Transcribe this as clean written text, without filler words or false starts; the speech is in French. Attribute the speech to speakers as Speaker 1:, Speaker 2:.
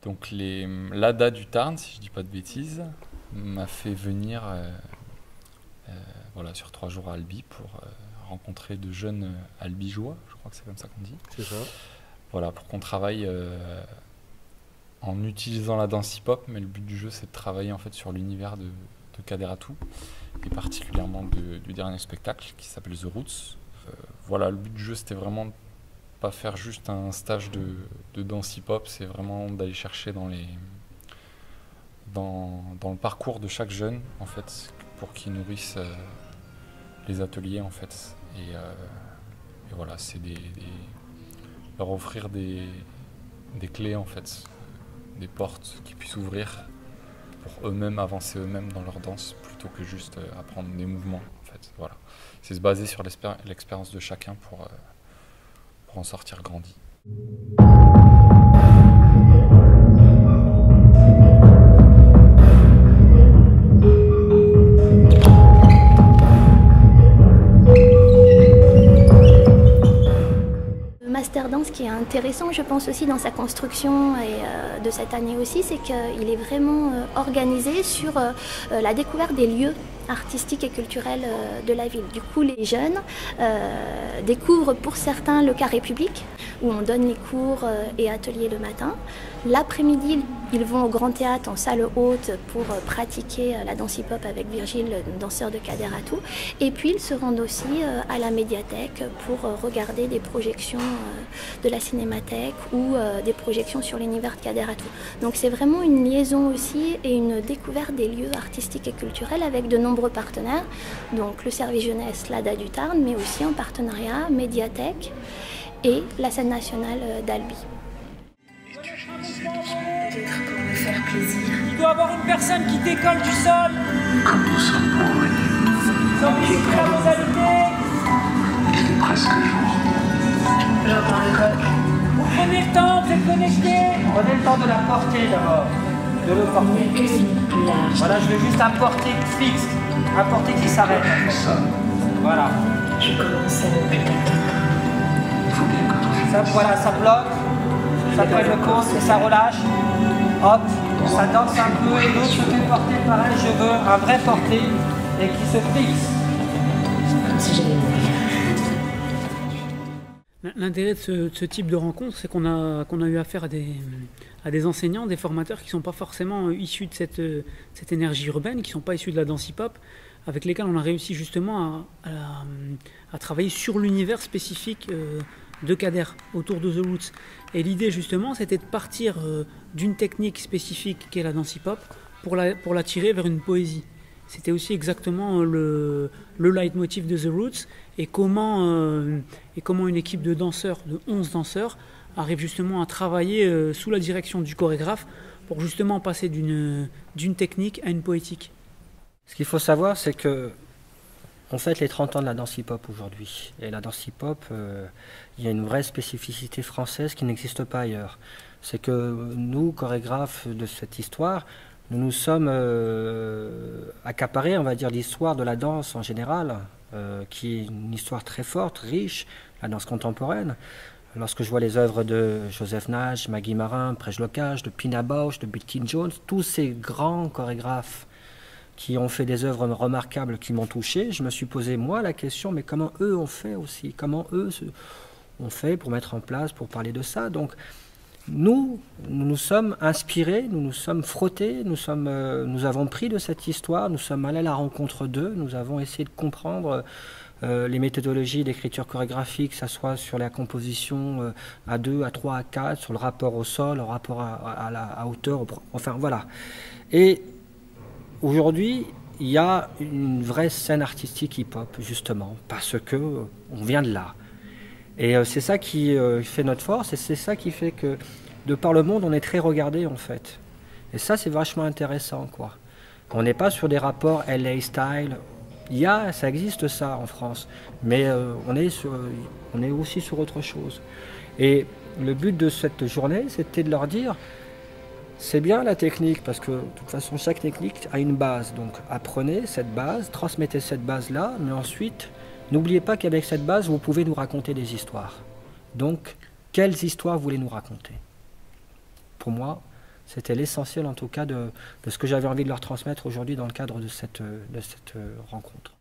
Speaker 1: Donc l'ADA du Tarn, si je dis pas de bêtises, m'a fait venir voilà, sur 3 jours à Albi pour rencontrer de jeunes albigeois, je crois que c'est comme ça qu'on dit.
Speaker 2: C'est ça.
Speaker 1: Voilà, pour qu'on travaille en utilisant la danse hip-hop, mais le but du jeu c'est de travailler en fait sur l'univers de Kaderatou, et particulièrement du dernier spectacle qui s'appelle The Roots. Voilà, le but du jeu c'était vraiment de pas faire juste un stage de danse hip-hop, c'est vraiment d'aller chercher dans le parcours de chaque jeune en fait, pour qu'ils nourrissent les ateliers en fait. Et voilà, c'est leur offrir des clés en fait, des portes qui puissent ouvrir pour eux-mêmes avancer eux-mêmes dans leur danse plutôt que juste apprendre des mouvements en fait. Voilà, c'est se baser sur l'expérience de chacun pour en sortir grandi.
Speaker 3: Master Dance, ce qui est intéressant, je pense aussi dans sa construction et de cette année aussi, c'est qu'il est vraiment organisé sur la découverte des lieux artistiques et culturels de la ville. Du coup, les jeunes découvrent pour certains le Carré Public, où on donne les cours et ateliers le matin. L'après-midi, ils vont au Grand Théâtre en salle haute pour pratiquer la danse hip-hop avec Virgile, le danseur de Kaderatou. Et puis, ils se rendent aussi à la médiathèque pour regarder des projections de la cinémathèque ou des projections sur l'univers de Kaderatou. Donc, c'est vraiment une liaison aussi et une découverte des lieux artistiques et culturels avec de nombreux partenaires. Donc, le service jeunesse, l'ADA du Tarn, mais aussi en partenariat, médiathèque et la scène nationale d'Albi.
Speaker 4: Peut-être pour me faire plaisir.
Speaker 5: Il doit y avoir une personne qui décolle du sol.
Speaker 6: Comme nous sommes pour
Speaker 5: Ils ont visité la modalité.
Speaker 6: il fait presque jour.
Speaker 4: J'entends le coq.
Speaker 5: Vous prenez le temps, vous êtes connectés. Prenez le temps de la porter d'abord. De le porter.
Speaker 4: Plus large.
Speaker 5: Voilà, je veux juste un porté fixe. Un porté qui s'arrête. Voilà.
Speaker 4: Je commence à ne plus t'attendre.
Speaker 6: Il faut bien que tout
Speaker 5: Ça, voilà, ça bloque. Ça prenne le compte et ça relâche. Hop, ça danse un peu et l'autre se fait porter pareil. Je veux un vrai porté et qui se fixe.
Speaker 4: Comme si j'avais mourir.
Speaker 2: L'intérêt de ce type de rencontre, c'est qu'on a eu affaire à des enseignants, des formateurs qui ne sont pas forcément issus de cette énergie urbaine, qui ne sont pas issus de la danse hip-hop, avec lesquels on a réussi justement à travailler sur l'univers spécifique de Kader, autour de The Roots. Et l'idée justement, c'était de partir d'une technique spécifique qu'est la danse hip-hop pour la tirer vers une poésie. C'était aussi exactement le leitmotiv de The Roots et comment une équipe de danseurs, de 11 danseurs, arrive justement à travailler sous la direction du chorégraphe pour justement passer d'une technique à une poétique.
Speaker 7: Ce qu'il faut savoir, c'est que on fête les 30 ans de la danse hip-hop aujourd'hui. Et la danse hip-hop, il y a une vraie spécificité française qui n'existe pas ailleurs. C'est que nous, chorégraphes de cette histoire, nous nous sommes accaparés, on va dire, l'histoire de la danse en général, qui est une histoire très forte, riche, la danse contemporaine. Lorsque je vois les œuvres de Joseph Nash, Maggie Marin, Prej Locage, de Pina Bausch, de Bilkin Jones, tous ces grands chorégraphes qui ont fait des œuvres remarquables qui m'ont touché, je me suis posé moi la question, mais comment eux ont fait aussi? Comment eux ont fait pour mettre en place, pour parler de ça? Donc nous nous sommes inspirés, nous nous sommes frottés, nous avons pris de cette histoire, nous sommes allés à la rencontre d'eux, nous avons essayé de comprendre les méthodologies d'écriture chorégraphique, que ce soit sur la composition à 2, à 3, à 4, sur le rapport au sol, le rapport à la hauteur, enfin voilà. Et aujourd'hui, il y a une vraie scène artistique hip-hop, justement, parce que on vient de là. Et c'est ça qui fait notre force, et c'est ça qui fait que, de par le monde, on est très regardé, en fait. Et ça, c'est vachement intéressant, quoi. On n'est pas sur des rapports LA style. Ça existe ça en France, mais on est aussi sur autre chose. Et le but de cette journée, c'était de leur dire, c'est bien la technique, parce que de toute façon, chaque technique a une base. Donc apprenez cette base, transmettez cette base-là, mais ensuite, n'oubliez pas qu'avec cette base, vous pouvez nous raconter des histoires. Donc, quelles histoires voulez-nous raconter? Pour moi, C'était l'essentiel en tout cas de ce que j'avais envie de leur transmettre aujourd'hui dans le cadre de cette rencontre.